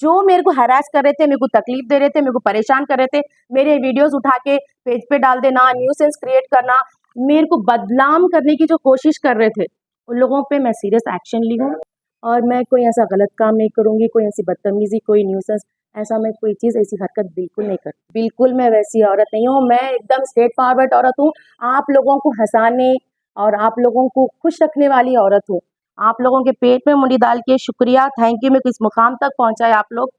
जो मेरे को हैरास कर रहे थे, मेरे को तकलीफ दे रहे थे, मेरे को परेशान कर रहे थे, मेरे वीडियोस उठा के पेज पे डाल देना, न्यूसेंस क्रिएट करना, मेरे को बदनाम करने की जो कोशिश कर रहे थे, उन लोगों पे मैं सीरियस एक्शन ली हूँ। और मैं कोई ऐसा गलत काम नहीं करूँगी, कोई ऐसी बदतमीज़ी, कोई न्यूसेंस, ऐसा मैं कोई चीज़, ऐसी हरकत बिल्कुल नहीं करती। बिल्कुल मैं वैसी औरत नहीं हूँ, मैं एकदम स्ट्रेट फॉरवर्ड औरत हूँ। आप लोगों को हँसाने और आप लोगों को खुश रखने वाली औरत हूँ। आप लोगों के पेट में मुंडी डाल के शुक्रिया, थैंक यू, मेरे को इस मुकाम तक पहुँचाए आप लोग।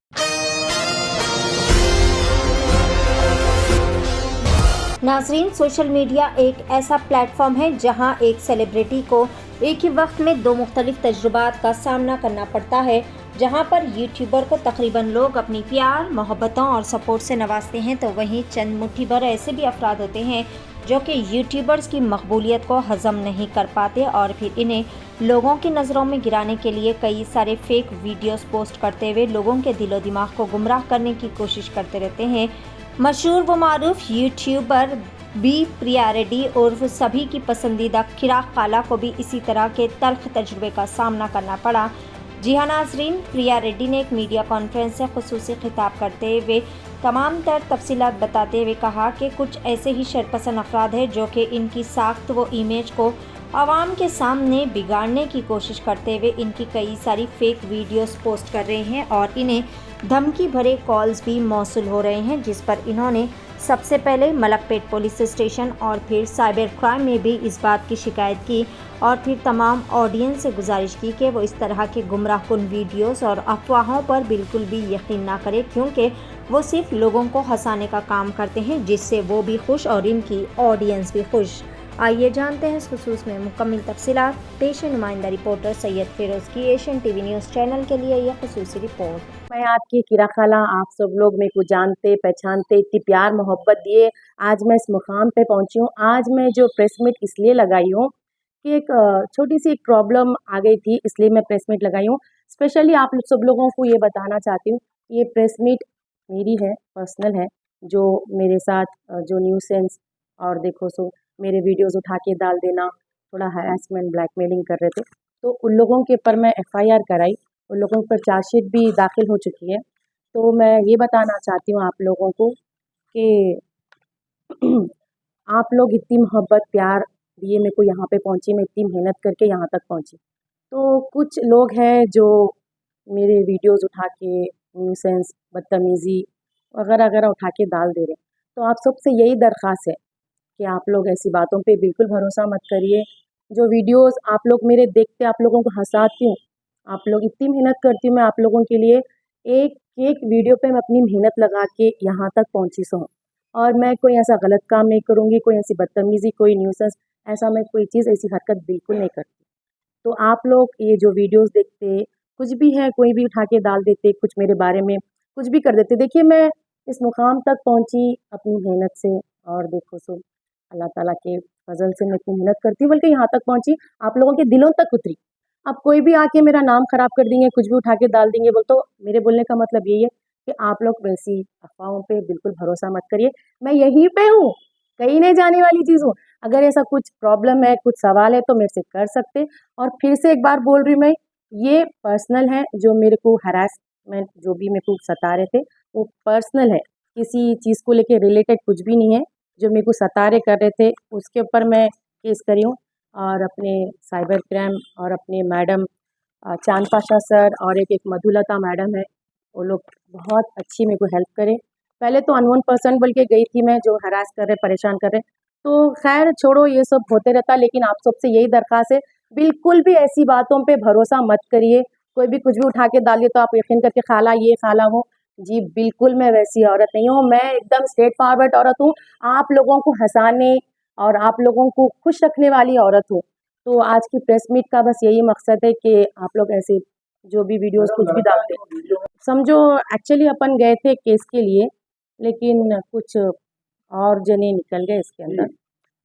नाजरीन, सोशल मीडिया एक ऐसा प्लेटफॉर्म है जहां एक सेलिब्रिटी को एक ही वक्त में दो मुख्तलिफ तजुर्बात का सामना करना पड़ता है। जहां पर यूट्यूबर को तकरीबन लोग अपनी प्यार, मोहब्बतों और सपोर्ट से नवाजते हैं, तो वहीं चंद मुट्ठी भर ऐसे भी अफराद होते हैं जो कि यूट्यूबर्स की मकबूलियत को हज़म नहीं कर पाते और फिर इन्हें लोगों की नज़रों में गिराने के लिए कई सारे फेक वीडियोस पोस्ट करते हुए लोगों के दिलो दिमाग को गुमराह करने की कोशिश करते रहते हैं। मशहूर व मारूफ यूट्यूबर बी प्रिया रेड्डी उर्फ सभी की पसंदीदा किरा काला को भी इसी तरह के तल्ख तजुर्बे का सामना करना पड़ा। जी हाँ नाजरीन, प्रिया रेड्डी ने एक मीडिया कॉन्फ्रेंस से खुसूसी खिताब करते हुए तमाम तर तफसीलात बताते हुए कहा कि कुछ ऐसे ही शरपसंद अफराद हैं जो कि इनकी साख्त व इमेज को आवाम के सामने बिगाड़ने की कोशिश करते हुए इनकी कई सारी फेक वीडियोस पोस्ट कर रहे हैं और इन्हें धमकी भरे कॉल्स भी मौसूल हो रहे हैं, जिस पर इन्होंने सबसे पहले मलकपेट पुलिस स्टेशन और फिर साइबर क्राइम में भी इस बात की शिकायत की और फिर तमाम ऑडियंस से गुजारिश की कि वो इस तरह के गुमराहकुन वीडियोस और अफवाहों पर बिल्कुल भी यकीन ना करें, क्योंकि वो सिर्फ लोगों को हंसाने का काम करते हैं, जिससे वो भी खुश और इनकी ऑडियंस भी खुश। आइए जानते हैं इस खुसूस में मुकम्मल तफसीलात। पेश है नुमाइंदा रिपोर्टर सैयद फिरोज़ की एशियन टीवी न्यूज़ चैनल के लिए यह खुसूसी रिपोर्ट। मैं आपकी किरा खाला, आप सब लोग मेरे को जानते पहचानते, इतनी प्यार मोहब्बत दिए, आज मैं इस मुकाम पे पहुंची हूँ। आज मैं जो प्रेस मीट इसलिए लगाई हूँ कि एक छोटी सी एक प्रॉब्लम आ गई थी, इसलिए मैं प्रेस मीट लगाई हूँ। स्पेशली आप सब लोगों को ये बताना चाहती हूँ, ये प्रेस मीट मेरी है, पर्सनल है। जो मेरे साथ जो न्यूसेंस और देखो सो मेरे वीडियोस उठा के डाल देना, थोड़ा हैरेसमेंट ब्लैकमेलिंग कर रहे थे, तो उन लोगों के ऊपर मैं एफआईआर कराई, उन लोगों पर चार्जशीट भी दाखिल हो चुकी है। तो मैं ये बताना चाहती हूँ आप लोगों को कि आप लोग इतनी मोहब्बत प्यार दिए मेरे को, यहाँ पे पहुँची, मैं इतनी मेहनत करके यहाँ तक पहुँची। तो कुछ लोग हैं जो मेरे वीडियोस उठा के न्यूसेंस, बदतमीज़ी वगैरह वगैरह उठा के डाल दे रहे हैं। तो आप सबसे यही दरख्वास्त है कि आप लोग ऐसी बातों पे बिल्कुल भरोसा मत करिए। जो वीडियोस आप लोग मेरे देख के आप लोगों को हँसाती हूँ, आप लोग इतनी मेहनत करती हूँ मैं आप लोगों के लिए, एक एक वीडियो पे मैं अपनी मेहनत लगा के यहाँ तक पहुँची सो हूँ। और मैं कोई ऐसा गलत काम नहीं करूँगी, कोई ऐसी बदतमीज़ी, कोई न्यूसेंस, ऐसा मैं कोई चीज़, ऐसी हरकत बिल्कुल नहीं करती। तो आप लोग ये जो वीडियोस देखते, कुछ भी है, कोई भी उठा के डाल देते, कुछ मेरे बारे में कुछ भी कर देते। देखिए मैं इस मुकाम तक पहुँची अपनी मेहनत से, और देखो सो अल्लाह ताला के फज़ल से मैं इतनी मेहनत करती हूँ, बल्कि यहाँ तक पहुँची, आप लोगों के दिलों तक उतरी। अब कोई भी आके मेरा नाम ख़राब कर देंगे, कुछ भी उठा के डाल देंगे, बोल तो मेरे बोलने का मतलब यही है कि आप लोग वैसी अफ़वाहों पे बिल्कुल भरोसा मत करिए। मैं यहीं पे हूँ, कहीं नहीं जाने वाली चीज़ हूँ। अगर ऐसा कुछ प्रॉब्लम है, कुछ सवाल है तो मेरे से कर सकते। और फिर से एक बार बोल रही हूँ मैं, ये पर्सनल है, जो मेरे को हैरेसमेंट जो भी मेरे को सता रहे थे, वो पर्सनल है। किसी चीज़ को लेके रिलेटेड कुछ भी नहीं है। जो मेरे को सता रहे कर रहे थे, उसके ऊपर मैं केस करी हूँ। और अपने साइबर क्राइम और अपने मैडम चांद पाशा सर और एक मधुलता मैडम है, वो लोग बहुत अच्छी मेरे को हेल्प करे। पहले तो अननोन पर्सन बोल के गई थी मैं, जो हरास कर रहे, परेशान कर रहे। तो खैर छोड़ो, ये सब होते रहता, लेकिन आप सबसे यही दरख्वास्त है, बिल्कुल भी ऐसी बातों पे भरोसा मत करिए। कोई भी कुछ भी उठा के डालिए तो आप यकीन करके खाला ये खाला वो, जी बिल्कुल मैं वैसी औरत नहीं हूँ, मैं एकदम स्ट्रेट फॉरवर्ड औरत हूँ। आप लोगों को हँसाने और आप लोगों को खुश रखने वाली औरत हूँ। तो आज की प्रेस मीट का बस यही मकसद है कि आप लोग ऐसे जो भी वीडियोस कुछ भी डालते हैं, समझो एक्चुअली अपन गए थे केस के लिए, लेकिन कुछ और जने निकल गए इसके अंदर।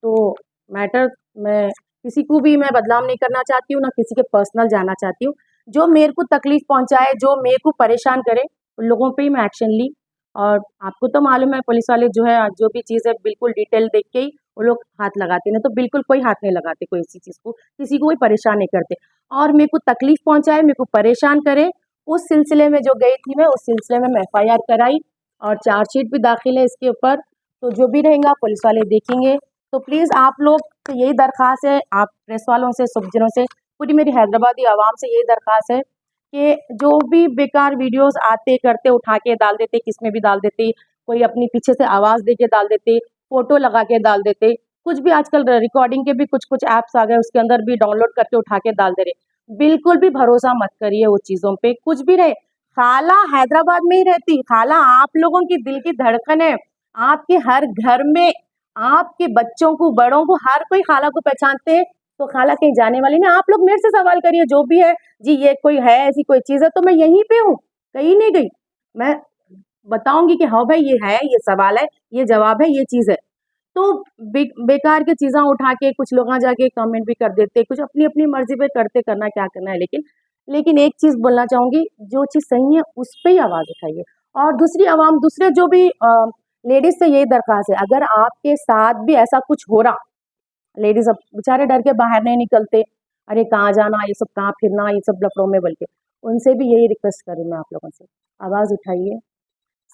तो मैटर, मैं किसी को भी मैं बदनाम नहीं करना चाहती हूँ, ना किसी के पर्सनल जाना चाहती हूँ। जो मेरे को तकलीफ़ पहुँचाए, जो मेरे को परेशान करे, उन लोगों पे ही मैं एक्शन ली। और आपको तो मालूम है पुलिस वाले जो है, जो भी चीज़ है बिल्कुल डिटेल देख के ही वो लोग हाथ लगाते हैं, नहीं तो बिल्कुल कोई हाथ नहीं लगाते कोई ऐसी चीज़ को, किसी को भी परेशान नहीं करते। और मेरे को तकलीफ़ पहुँचाए, मेरे को परेशान करे, उस सिलसिले में जो गई थी मैं, उस सिलसिले में मैं FIR कराई और चार्जशीट भी दाखिल है इसके ऊपर। तो जो भी रहेगा पुलिस वाले देखेंगे। तो प्लीज़ आप लोग तो यही दरख्वास्त है, आप प्रेस वालों से, सब्जनों से, पूरी मेरी हैदराबादी आवाम से यही दरख्वास्त है कि जो भी बेकार वीडियोस आते करते उठा के डाल देते, किसमें भी डाल देते, कोई अपनी पीछे से आवाज़ दे के डाल देते, फ़ोटो लगा के डाल देते, कुछ भी आजकल रिकॉर्डिंग के भी कुछ ऐप्स आ गए, उसके अंदर भी डाउनलोड करके उठा के डाल दे रहे। बिल्कुल भी भरोसा मत करिए वो चीज़ों पे, कुछ भी रहे। खाला हैदराबाद में ही रहती, खाला आप लोगों की दिल की धड़कन है। आपके हर घर में आपके बच्चों को, बड़ों को, हर कोई खाला को पहचानते हैं। तो खाला कहीं जाने वाली नहीं। आप लोग मेरे से सवाल करिए जो भी है, जी ये कोई है, ऐसी कोई चीज़ है, तो मैं यहीं पे हूँ, कहीं नहीं गई। मैं बताऊंगी कि हाँ भाई ये है, ये सवाल है, ये जवाब है, ये चीज़ है। तो बेकार की चीज़ें उठा के कुछ लोग जाके कमेंट भी कर देते, कुछ अपनी अपनी मर्जी पे करते, करना क्या करना है। लेकिन एक चीज़ बोलना चाहूँगी, जो चीज़ सही है उस पे ही आवाज़ उठाइए। और दूसरी आवाम, दूसरे जो भी लेडीज़ से यही दरख्वास्त है, अगर आपके साथ भी ऐसा कुछ हो रहा, लेडीज़ अब बेचारे डर के बाहर नहीं निकलते, अरे कहाँ जाना, ये सब कहाँ फिरना, ये सब लफड़ों में, बल्कि उनसे भी यही रिक्वेस्ट करूँ मैं आप लोगों से, आवाज़ उठाइए।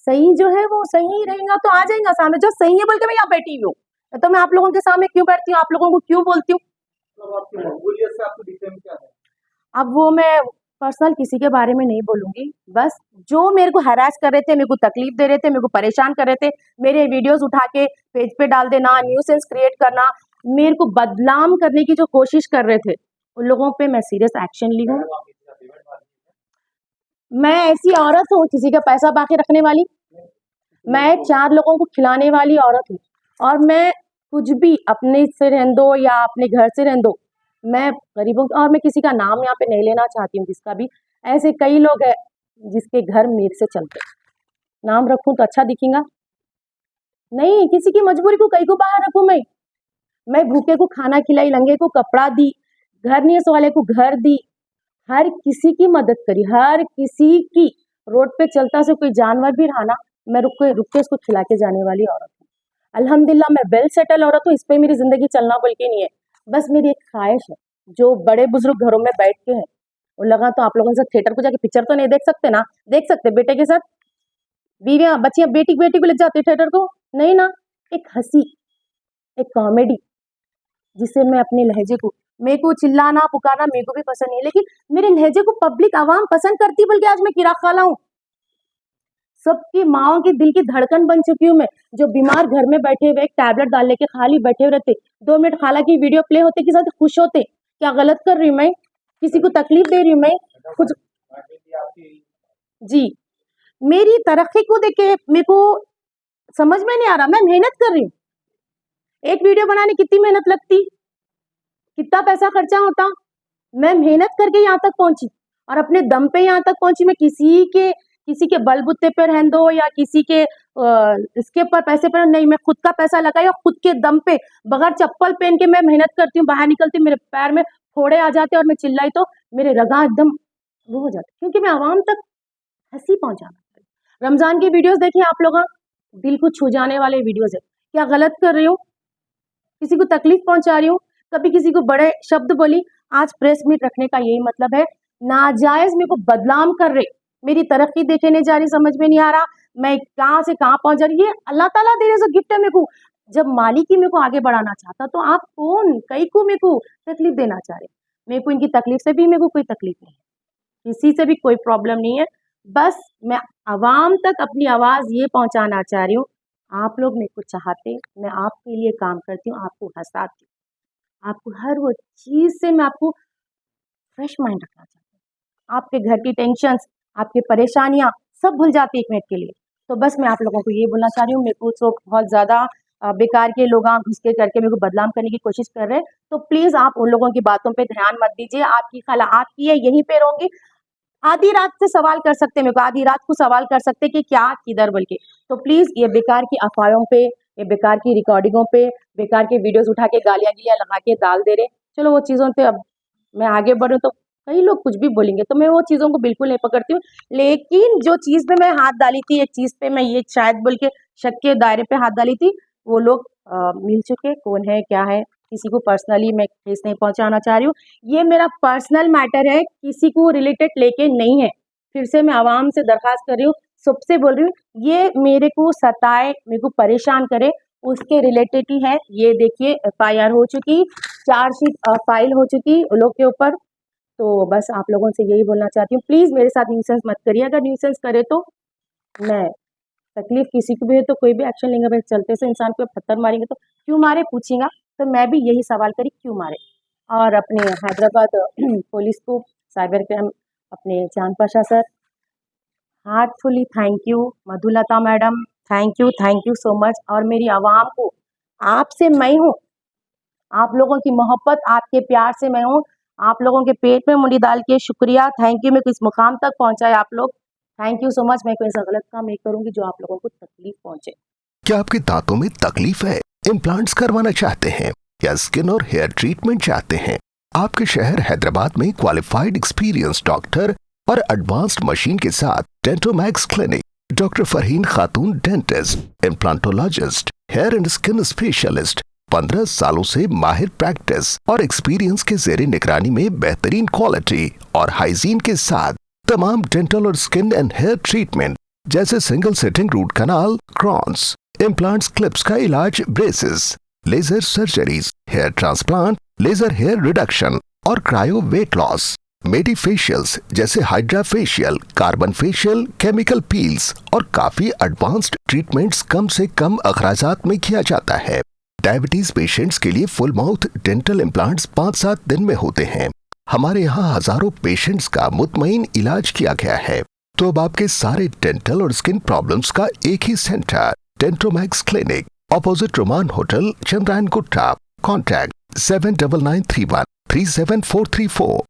सही जो है वो सही ही रहेगा तो आ जाएगा सामने, जो सही है बोल के मैं यहाँ बैठी हुई हूँ। तो मैं आप लोगों के सामने क्यों बैठती हूँ, आप लोगों को क्यों बोलती हूँ? मतलब आपकी मकबूलियत से आपको डिफेम क्या है? अब वो मैं पर्सनल किसी के बारे में नहीं बोलूँगी। बस जो मेरे को हैरास कर रहे थे, मेरे को तकलीफ दे रहे थे, मेरे को परेशान कर रहे थे, मेरे वीडियोज़ उठा के पेज पे डाल देना, न्यूसेंस क्रिएट करना, मेरे को बदनाम करने की जो कोशिश कर रहे थे, उन लोगों पे मैं सीरियस एक्शन ली हूँ। मैडम आप किसी का पेमेंट मांगी है? मैं ऐसी औरत हूँ, किसी का पैसा बाकी रखने वाली? मैं 4 लोगों को खिलाने वाली औरत हूँ। और मैं कुछ भी अपने से रहने दो या अपने घर से रहने दो, मैं गरीबों और मैं किसी का नाम यहाँ पे नहीं लेना चाहती हूँ किसका भी। ऐसे कई लोग हैं जिसके घर मेरे से चलते हैं। नाम रखूँ तो अच्छा दिखेगा? नहीं, किसी की मजबूरी को कहीं को बाहर रखूँ मैं? मैं भूखे को खाना खिलाई, नंगे को कपड़ा दी, घर नहीं है वाले को घर दी, हर किसी की मदद करी, हर किसी की। रोड पे चलता से कोई जानवर भी रहा ना, मैं रुक के उसको खिला के जाने वाली औरत हूँ। अल्हम्दुलिल्लाह मैं वेल सेटल औरत हूँ, इस पे मेरी ज़िंदगी चलना बोल के नहीं है। बस मेरी एक ख्वाहिश है, जो बड़े-बुज़ुर्ग घरों में बैठ के हैं, वो लगा तो आप लोगों के साथ थिएटर को जाके पिक्चर तो नहीं देख सकते ना? देख सकते बेटे के साथ? बीवियाँ, बच्चियाँ बेटी को ले जाती है थिएटर को? नहीं ना? एक हँसी, एक कॉमेडी, जिससे मैं अपने लहजे को, मेरे को चिल्लाना पुकारना मेरे को भी पसंद नहीं है, लेकिन मेरे लहजे को पब्लिक आवाम पसंद करती, बल्कि आज मैं किराक खाला हूँ। सबकी माँओं की दिल की धड़कन बन चुकी हूँ मैं। जो बीमार घर में बैठे हुए एक टैबलेट डाल लेके खाली बैठे हुए रहते, 2 मिनट खाला की वीडियो प्ले होते के साथ खुश होते। क्या गलत कर रही हूँ मैं? किसी को तकलीफ दे रही हूँ मैं? मैडम कुछ मार्केट आपकी जी, मेरी तरक्की को देख के मेरे को समझ में नहीं आ रहा, मैं मेहनत कर रही हूँ। एक वीडियो बनाने कितनी मेहनत लगती, कितना पैसा खर्चा होता, मैं मेहनत करके यहाँ तक पहुँची और अपने दम पे यहाँ तक पहुँची। मैं किसी के बलबूते पे रहने दो या किसी के इसके पर पैसे पर नहीं, मैं खुद का पैसा लगाई और खुद के दम पे बगैर चप्पल पहन के मैं मेहनत करती हूँ। बाहर निकलती मेरे पैर में फोड़े आ जाते और मैं चिल्लाई तो मेरे रगा एकदम वो हो जाते, क्योंकि मैं आवाम तक हंसी पहुंचाना चाहती हूँ। रमजान की वीडियोस देखिए आप लोग, दिल को छू जाने वाले वीडियोस है। क्या गलत कर रही हूँ? किसी को तकलीफ पहुंचा रही हूँ? कभी किसी को बड़े शब्द बोली? आज प्रेस मीट रखने का यही मतलब है। नाजायज मेरे को बदनाम कर रहे, मेरी तरक्की देखे नहीं जा रही, समझ में नहीं आ रहा मैं कहाँ से कहाँ पहुंच जा रही। ये अल्लाह ताला दे रहे जो गिफ्ट है मेरे को। जब मालिक ही मेरे को आगे बढ़ाना चाहता, तो आप कौन, कई को मेरे को तकलीफ देना चाह रहे? मेरे को इनकी तकलीफ से भी मेरे को कोई तकलीफ नहीं है, किसी से भी कोई प्रॉब्लम नहीं है। बस मैं आवाम तक अपनी आवाज़ ये पहुंचाना चाह रही हूँ, आप लोग मेरे को चाहते, मैं आपके लिए काम करती हूँ, आपको हँसाती हूँ, आपको हर वो चीज़ से मैं आपको फ्रेश माइंड रखना चाहती हूँ। आपके घर की टेंशन्स, आपकी परेशानियाँ सब भूल जाती 1 मिनट के लिए। तो बस मैं आप लोगों को ये बोलना चाह रही हूँ, मेरे को तो बहुत ज़्यादा बेकार के लोग घुस के करके मेरे को बदनाम करने की कोशिश कर रहे हैं, तो प्लीज़ आप उन लोगों की बातों पे ध्यान मत दीजिए। आपकी खाला आपकी है, यहीं पे रहूँगी। आधी रात से सवाल कर सकते हैं मेरे को, आधी रात को सवाल कर सकते हैं कि क्या, किधर बोल के। तो प्लीज़ ये बेकार की अफ़वाहों पे, ये बेकार की रिकॉर्डिंगों पे, बेकार के वीडियोज़ उठा के गालियाँ-गिलियाँ लगा के डाल दे रहे। चलो वो चीज़ों पे अब मैं आगे बढ़ूँ तो कई लोग कुछ भी बोलेंगे, तो मैं वो चीज़ों को बिल्कुल नहीं पकड़ती हूँ। लेकिन जो चीज़ पे मैं हाथ डाली थी, एक चीज़ पे मैं ये शायद बोल के शक के दायरे पे हाथ डाली थी, वो लोग मिल चुके, कौन है, क्या है, किसी को पर्सनली मैं ठेस नहीं पहुँचाना चाह रही हूँ। ये मेरा पर्सनल मैटर है, किसी को रिलेटेड लेके नहीं है। फिर से मैं आवाम से दरख्वास्त कर रही हूँ, सबसे बोल रही हूँ, ये मेरे को सताए, मेरे को परेशान करे, उसके रिलेटेड ही है। ये देखिए FIR हो चुकी, चार्जशीट फाइल हो चुकी उन लोग के ऊपर। तो बस आप लोगों से यही बोलना चाहती हूँ, प्लीज़ मेरे साथ न्यूसेंस मत करिए। अगर न्यूसेंस करे तो मैं तकलीफ किसी को भी है तो कोई भी एक्शन लेंगे। भाई चलते से इंसान को पत्थर मारेंगे तो क्यों मारे पूछेगा, तो मैं भी यही सवाल करी क्यों मारे। और अपने हैदराबाद पुलिस को, साइबर क्राइम अपने Chand Pasha sir, heartfully thank you, Madhulata madam thank you so much. और मेरी आवाम को, आपसे मैं हूँ, आप लोगों की मोहब्बत, आपके प्यार से मैं हूँ, आप लोगों के पेट में मुंडी डाल के शुक्रिया, थैंक यू। मेरे को इस मुकाम तक पहुँचाए आप लोग, थैंक यू सो मच। मैं कोई ऐसा गलत काम नहीं करूँगी जो आप लोगों को तकलीफ पहुँचे। क्या आपके दांतों में तकलीफ है, इम्प्लांट्स करवाना चाहते हैं या स्किन और हेयर ट्रीटमेंट चाहते हैं? आपके शहर हैदराबाद में क्वालिफाइड एक्सपीरियंस डॉक्टर और एडवांस्ड मशीन के साथ Dentomax clinic, doctor Farheen Khatoon dentist, implantologist, hair and skin specialist, 15 सालों से माहिर प्रैक्टिस और एक्सपीरियंस के ज़ेरे निगरानी में बेहतरीन क्वालिटी और हाइजीन के साथ तमाम डेंटल और स्किन एंड हेयर ट्रीटमेंट जैसे single setting root canal, crowns, implants, clips का इलाज, braces, laser surgeries, hair transplant, laser hair reduction और cryo weight loss, medi facials जैसे hydra facial, carbon facial, chemical peels और काफी advanced treatments कम से कम अखराजात में किया जाता है। डायबिटीज पेशेंट्स के लिए फुल माउथ डेंटल इम्प्लांट्स 5-7 दिन में होते हैं। हमारे यहाँ हजारों पेशेंट्स का मुतमईन इलाज किया गया है। तो अब आपके सारे डेंटल और स्किन प्रॉब्लम्स का एक ही centre, Dentomax clinic, opposite Roman hotel, Chandrayan Gutta. Contact 7993137434।